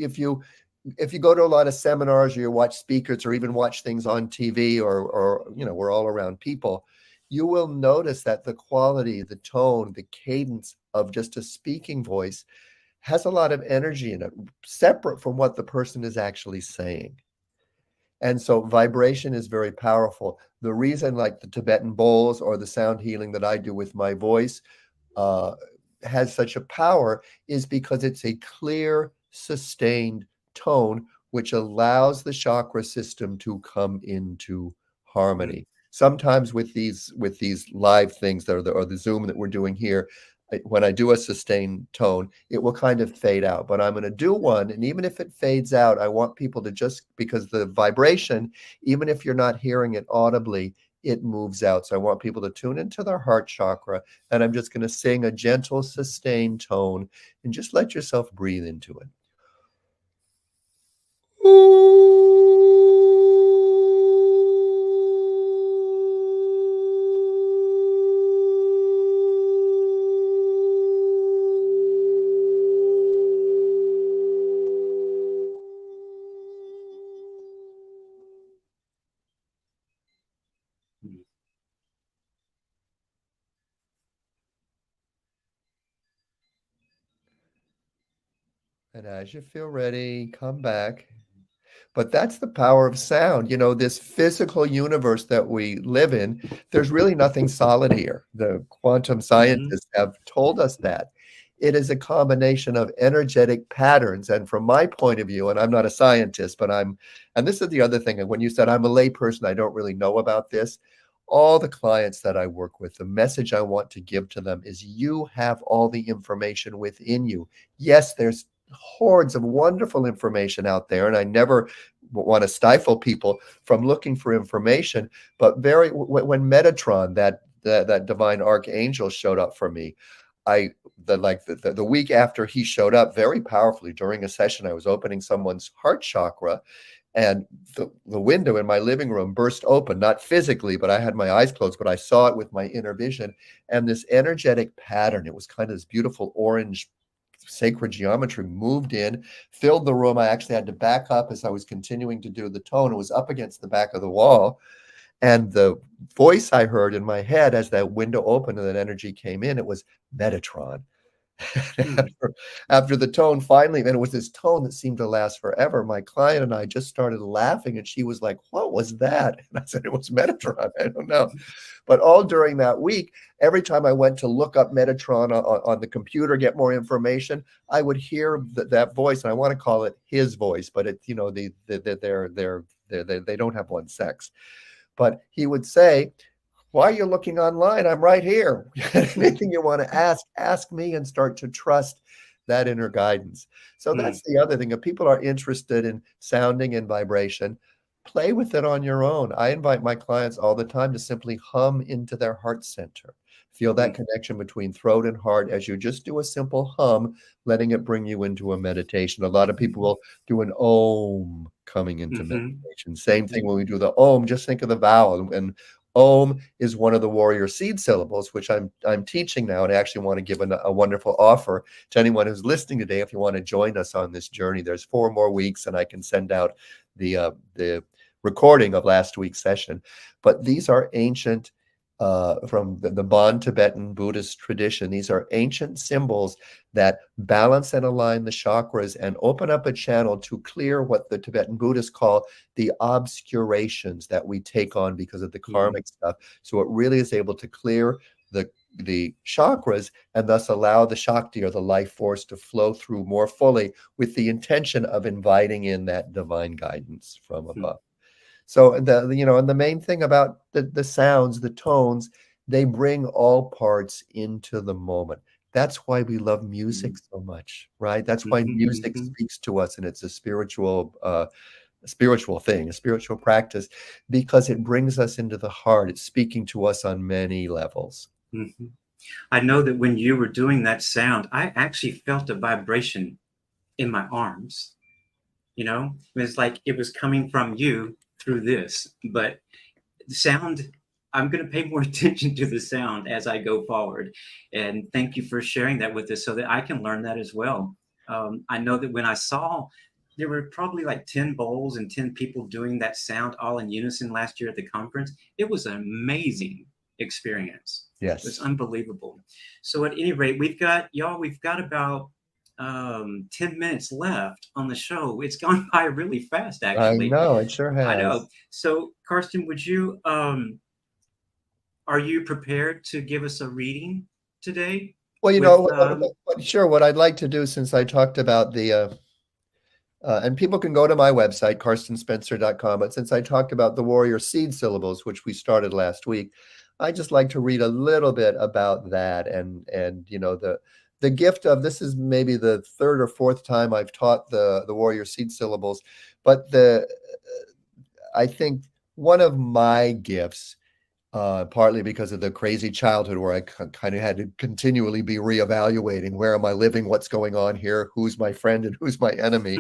Speaker 4: go to a lot of seminars, or you watch speakers, or even watch things on TV, or you know, we're all around people, you will notice that the quality, the tone, the cadence of just a speaking voice has a lot of energy in it, separate from what the person is actually saying. And so vibration is very powerful. The reason, like the Tibetan bowls or the sound healing that I do with my voice, has such a power is because it's a clear, sustained tone, which allows the chakra system to come into harmony. Sometimes with these live things that are or the Zoom that we're doing here, when I do a sustained tone, it will kind of fade out. But I'm going to do one, and even if it fades out, I want people to just, because the vibration, even if you're not hearing it audibly, it moves out. So I want people to tune into their heart chakra, and I'm just going to sing a gentle, sustained tone, and just let yourself breathe into it. And as you feel ready, come back. But that's the power of sound. You know, this physical universe that we live in, there's really nothing solid here. The quantum scientists have told us that. It is a combination of energetic patterns. And from my point of view, and I'm not a scientist, but and this is the other thing, and when you said I'm a layperson, I don't really know about this. All the clients that I work with, the message I want to give to them is you have all the information within you. Yes, there's hordes of wonderful information out there, and I never want to stifle people from looking for information. But when Metatron, that divine archangel, showed up for me, the week after he showed up, very powerfully during a session, I was opening someone's heart chakra, and the window in my living room burst open, not physically, but I had my eyes closed, but I saw it with my inner vision. And this energetic pattern, it was kind of this beautiful orange sacred geometry, moved in, filled the room. I actually had to back up as I was continuing to do the tone. It was up against the back of the wall. And the voice I heard in my head as that window opened and that energy came in, it was Metatron.
Speaker 2: Hmm.
Speaker 4: After the tone finally, and it was this tone that seemed to last forever, my client and I just started laughing, and she was like, "What was that?" And I said, "It was Metatron." I don't know. But all during that week, every time I went to look up Metatron on the computer, get more information, I would hear that voice, and I want to call it his voice, but it, they don't have one sex. But he would say, "Why are you looking online? I'm right here. Anything you want to ask me," and start to trust that inner guidance. So
Speaker 2: Hmm.
Speaker 4: that's the other thing. If people are interested in sounding and vibration, play with it on your own. I invite my clients all the time to simply hum into their heart center. Feel that
Speaker 2: Hmm.
Speaker 4: connection between throat and heart as you just do a simple hum, letting it bring you into a meditation. A lot of people will do an om coming into
Speaker 2: Mhm.
Speaker 4: meditation. Same thing when we do the om, just think of the vowel. And om is one of the warrior seed syllables, which I'm teaching now, and I actually want to give a wonderful offer to anyone who's listening today. If you want to join us on this journey, there's 4 more weeks, and I can send out the recording of last week's session. But these are ancient, from the Bon Tibetan Buddhist tradition. These are ancient symbols that balance and align the chakras and open up a channel to clear what the Tibetan Buddhists call the obscurations that we take on because of the karmic stuff. So it really is able to clear the chakras and thus allow the Shakti, or the life force, to flow through more fully, with the intention of inviting in that divine guidance from above. So and the main thing about the sounds, the tones, they bring all parts into the moment. That's why we love music so much, right? That's why
Speaker 2: Mhm.
Speaker 4: music
Speaker 2: Mhm.
Speaker 4: speaks to us, and it's a spiritual thing, a spiritual practice, because it brings us into the heart. It's speaking to us on many levels.
Speaker 2: Mhm. I know that when you were doing that sound, I actually felt a vibration in my arms. It was like it was coming from you through this, but the sound, I'm going to pay more attention to the sound as I go forward. And thank you for sharing that with us so that I can learn that as well. I know that when I saw there were probably like 10 bowls and 10 people doing that sound all in unison last year at the conference, it was an amazing experience. It was
Speaker 4: Yes.
Speaker 2: unbelievable. So at any rate, we've got about 10 minutes left on the show. It's gone by really fast,
Speaker 4: I
Speaker 2: actually.
Speaker 4: know, it sure
Speaker 2: I know.
Speaker 4: has.
Speaker 2: So, Karsten, are you prepared to give us a reading today
Speaker 4: Well,
Speaker 2: with,
Speaker 4: sure, what I'd like to do, since I talked about and people can go to my website, karstenspencer.com. But since I talked about the warrior seed syllables, which we started last week, I just like to read a little bit about that. And the gift of this is maybe the 3rd or 4th time I've taught the warrior seed syllables. But I think one of my gifts, partly because of the crazy childhood where I kind of had to continually be reevaluating, where am I living, what's going on here, who's my friend and who's my enemy,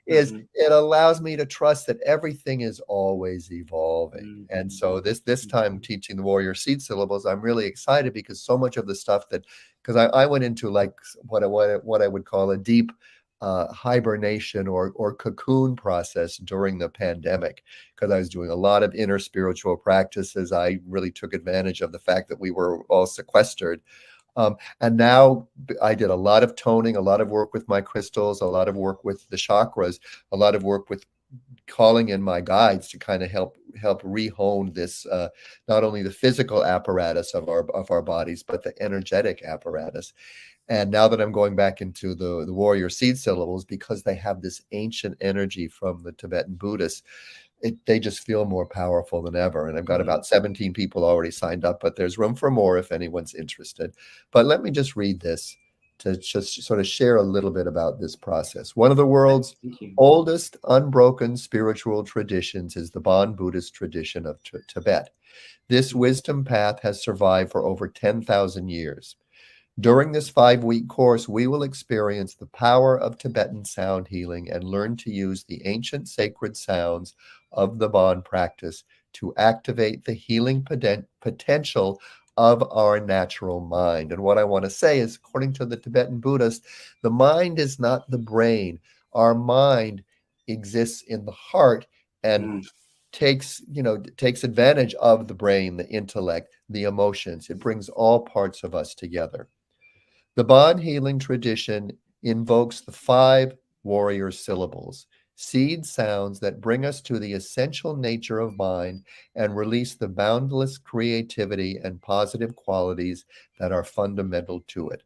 Speaker 4: is
Speaker 2: Mhm,
Speaker 4: it allows me to trust that everything is always evolving. And
Speaker 2: mhm,
Speaker 4: so this time
Speaker 2: mhm,
Speaker 4: teaching the warrior seed syllables, I'm really excited, because so much of the stuff because I went into, like, what I would call a deep hibernation or cocoon process during the pandemic, because I was doing a lot of inner spiritual practices. I really took advantage of the fact that we were all sequestered. And now I did a lot of toning, a lot of work with my crystals, a lot of work with the chakras, a lot of work with calling in my guides to kind of help rehone this, not only the physical apparatus of our bodies, but the energetic apparatus. And now that I'm going back into the warrior seed syllables, because they have this ancient energy from the Tibetan Buddhists, they just feel more powerful than ever. And I've got
Speaker 2: mhm.
Speaker 4: about 17 people already signed up, but there's room for more if anyone's interested. But let me just read this to just sort of share a little bit about this process. One of the world's
Speaker 2: Thank you.
Speaker 4: oldest unbroken spiritual traditions is the Bon Buddhist tradition of Tibet. This
Speaker 2: Mhm,
Speaker 4: wisdom path has survived for over 10,000 years. During this 5-week course, we will experience the power of Tibetan sound healing and learn to use the ancient sacred sounds of the Bon practice to activate the healing potential of our natural mind. And what I want to say is, according to the Tibetan Buddhist, the mind is not the brain. Our mind exists in the heart and
Speaker 2: mm,
Speaker 4: takes advantage of the brain, the intellect, the emotions. It brings all parts of us together. The Bon healing tradition invokes the 5 warrior syllables, seed sounds that bring us to the essential nature of mind and release the boundless creativity and positive qualities that are fundamental to it.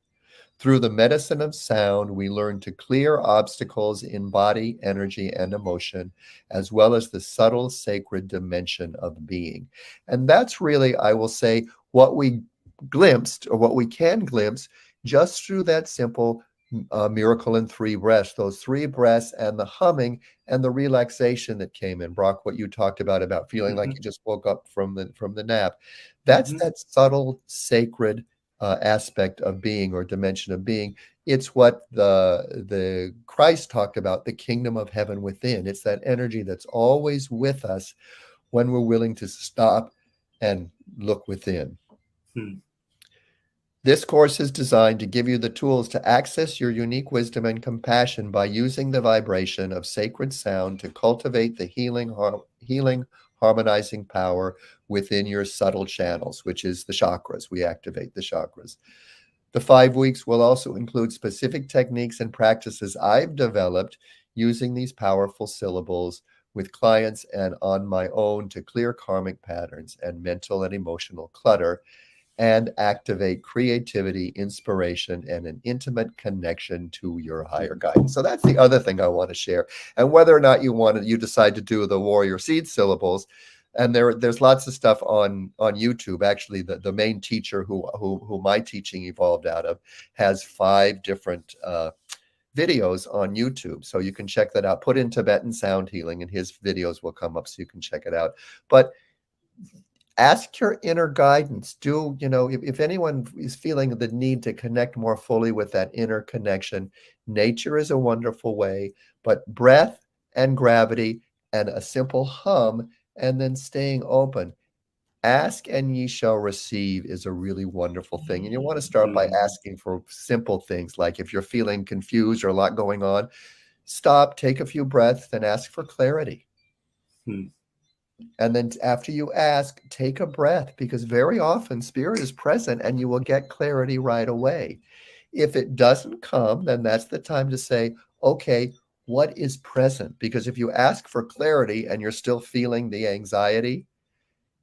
Speaker 4: Through the medicine of sound, we learn to clear obstacles in body, energy, and emotion, as well as the subtle sacred dimension of being. And that's really, I will say, what we glimpsed, or what we can glimpse, just through that simple miracle in 3 breaths, those 3 breaths and the humming and the relaxation that came in. Brock, what you talked about feeling like you just woke up from the nap. That's that subtle, sacred aspect of being, or dimension of being. It's what the Christ talked about, the kingdom of heaven within. It's that energy that's always with us when we're willing to stop and look within. This course is designed to give you the tools to access your unique wisdom and compassion by using the vibration of sacred sound to cultivate the healing, harmonizing power within your subtle channels, which is the chakras. We activate the chakras. The 5 weeks will also include specific techniques and practices I've developed using these powerful syllables with clients and on my own to clear karmic patterns and mental and emotional clutter, and activate creativity, inspiration, and an intimate connection to your higher guidance. So that's the other thing I want to share. And whether or not you decide to do the warrior seed syllables, and there's lots of stuff on YouTube. Actually, the main teacher who my teaching evolved out of has 5 different videos on YouTube. So you can check that out. Put in Tibetan sound healing and his videos will come up so you can check it out. But ask your inner guidance. If anyone is feeling the need to connect more fully with that inner connection, nature is a wonderful way, but breath and gravity and a simple hum, and then staying open. Ask and ye shall receive is a really wonderful thing. And you want to start by asking for simple things, like if you're feeling confused or a lot going on, stop, take a few breaths, and ask for clarity. And then after you ask, take a breath, because very often spirit is present and you will get clarity right away. If it doesn't come, then that's the time to say, okay, what is present? Because if you ask for clarity and you're still feeling the anxiety,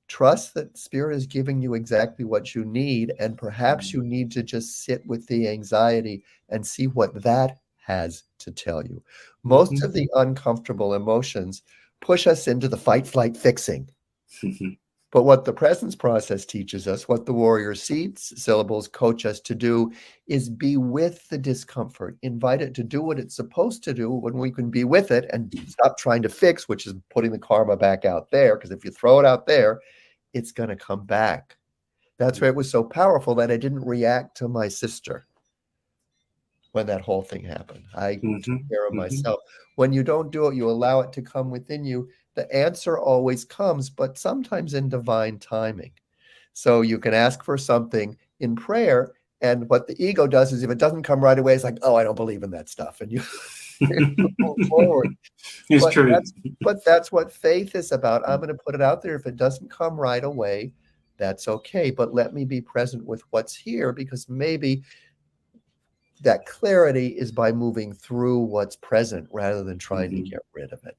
Speaker 4: trust that spirit is giving you exactly what you need. And perhaps you need to just sit with the anxiety and see what that has to tell you. Most of the uncomfortable emotions push us into the fight, flight, fixing. But what the presence process teaches us, what the warrior seed syllables coach us to do, is be with the discomfort, invite it to do what it's supposed to do when we can be with it and stop trying to fix, which is putting the karma back out there. Because if you throw it out there, it's going to come back. That's why it was so powerful that I didn't react to my sister when that whole thing happened. I took care of myself. When you don't do it, you allow it to come within you. The answer always comes, but sometimes in divine timing. So you can ask for something in prayer, and what the ego does is if it doesn't come right away, it's like, oh, I don't believe in that stuff. And you move forward.
Speaker 2: It's true.
Speaker 4: But that's what faith is about. I'm going to put it out there. If it doesn't come right away, that's okay. But let me be present with what's here, because maybe that clarity is by moving through what's present rather than trying to get rid of it.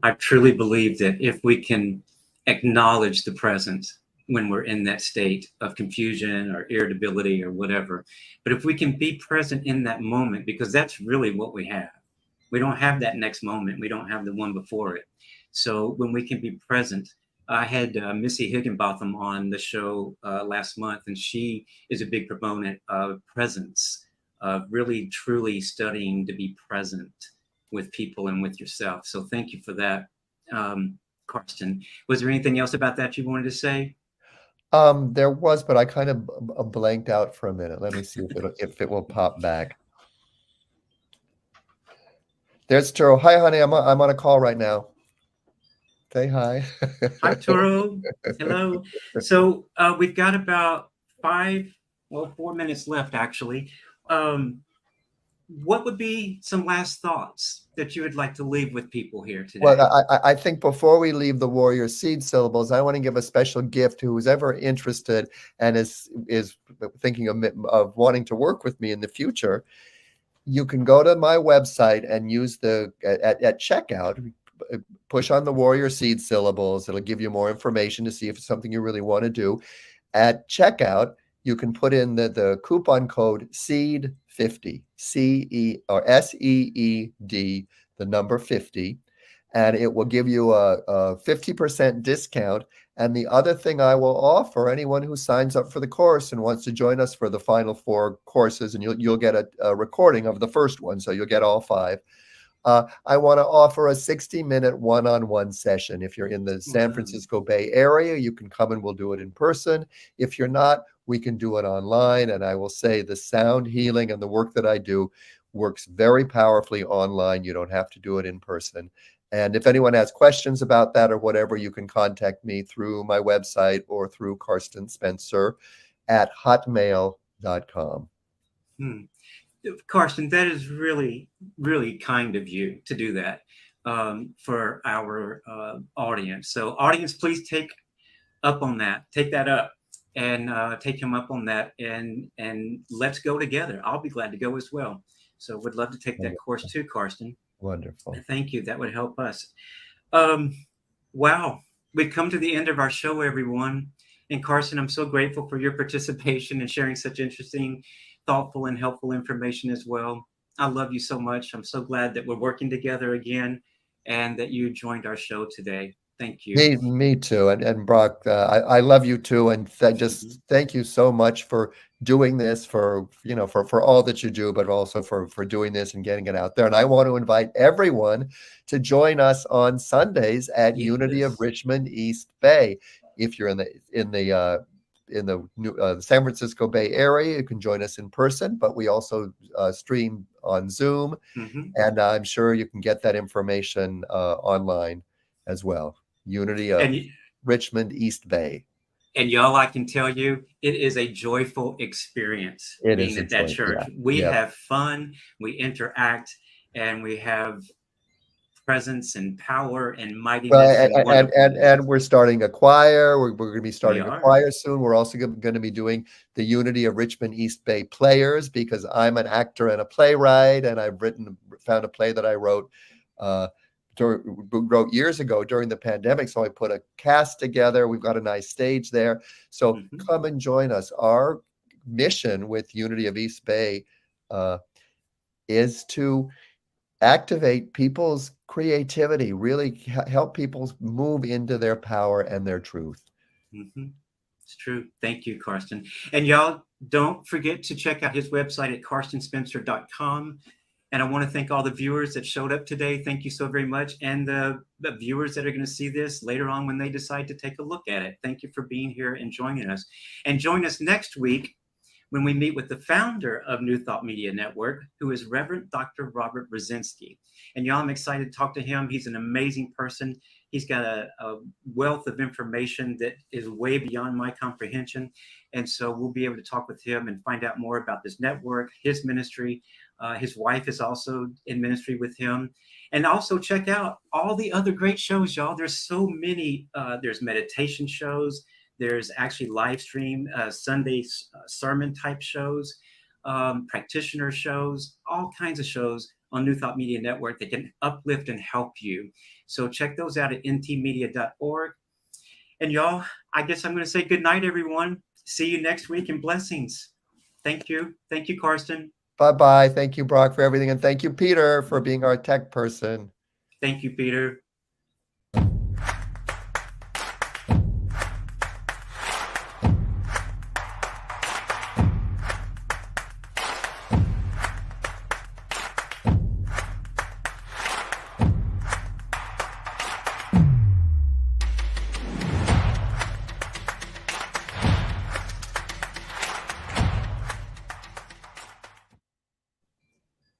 Speaker 2: I truly believe that if we can acknowledge the present when we're in that state of confusion or irritability or whatever, but if we can be present in that moment, because that's really what we have. We don't have that next moment. We don't have the one before it. So when we can be present, I had Missy Higginbotham on the show last month, and she is a big proponent of presence, of really truly studying to be present with people and with yourself. So thank you for that, Karsten. Was there anything else about that you wanted to say?
Speaker 4: There was, but I kind of blanked out for a minute. Let me see if it will pop back. There's Turo. Hi, honey. I'm on a call right now. Say hi.
Speaker 2: Hi, Turo. Hello. So we've got about 4 minutes left, actually. what would be some last thoughts that you would like to leave with people here today?
Speaker 4: Well, I think before we leave the warrior seed syllables, I want to give a special gift to who's ever interested and is thinking of wanting to work with me in the future. You can go to my website and use at checkout, push on the warrior seed syllables. It'll give you more information to see if it's something you really want to do. At checkout, you can put in the coupon code SEED50, SEED, the number 50, and it will give you a 50% discount. And the other thing I will offer anyone who signs up for the course and wants to join us for the final 4 courses, and you'll get a recording of the first one, so you'll get all 5. I want to offer a 60-minute one-on-one session. If you're in the San Francisco Bay Area, you can come and we'll do it in person. If you're not, we can do it online. And I will say the sound healing and the work that I do works very powerfully online. You don't have to do it in person. And if anyone has questions about that or whatever, you can contact me through my website or through Karsten Spencer at hotmail.com.
Speaker 2: Karsten, that is really, really kind of you to do that for our audience. So audience, please take up on that. Take that up and take him up on that and let's go together. I'll be glad to go as well. So would love to take that course too, Karsten.
Speaker 4: Wonderful.
Speaker 2: Thank you. That would help us. Wow. We've come to the end of our show, everyone. And Karsten, I'm so grateful for your participation and sharing such interesting, thoughtful, and helpful information as well. I love you so much. I'm so glad that we're working together again and that you joined our show today. Thank you.
Speaker 4: Me too. And Brock, I love you too. And just thank you so much for doing this, for all that you do, but also for doing this and getting it out there. And I want to invite everyone to join us on Sundays at Unity of Richmond East Bay. If you're in the San Francisco Bay Area, you can join us in person, but we also stream on Zoom. And I'm sure you can get that information online as well. Unity of Richmond East Bay.
Speaker 2: And y'all, I can tell you, it is a joyful experience being at that church.
Speaker 4: Yeah.
Speaker 2: We have fun, we interact, and we have presence and power and mightiness.
Speaker 4: Well, and we're starting a choir. We're going to be starting a choir soon. We're also going to be doing the Unity of Richmond East Bay Players, because I'm an actor and a playwright, and I've found a play that I wrote years ago during the pandemic. So I put a cast together. We've got a nice stage there. So come and join us. Our mission with Unity of East Bay is to activate people's creativity, really help people move into their power and their truth.
Speaker 2: It's true. Thank you, Karsten. And y'all, don't forget to check out his website at karstenspencer.com. And I want to thank all the viewers that showed up today. Thank you so very much. And the viewers that are going to see this later on when they decide to take a look at it. Thank you for being here and joining us. And join us next week when we meet with the founder of New Thought Media Network, who is Reverend Dr. Robert Brzezinski. And y'all, I'm excited to talk to him. He's an amazing person. He's got a wealth of information that is way beyond my comprehension. And so we'll be able to talk with him and find out more about this network, his ministry. His wife is also in ministry with him. And also check out all the other great shows, y'all. There's so many. There's meditation shows. There's actually live stream Sunday sermon type shows, practitioner shows, all kinds of shows on New Thought Media Network that can uplift and help you. So check those out at ntmedia.org. And y'all, I guess I'm going to say good night, everyone. See you next week and blessings. Thank you. Thank you, Karsten.
Speaker 4: Bye-bye. Thank you, Brock, for everything. And thank you, Peter, for being our tech person.
Speaker 2: Thank you, Peter.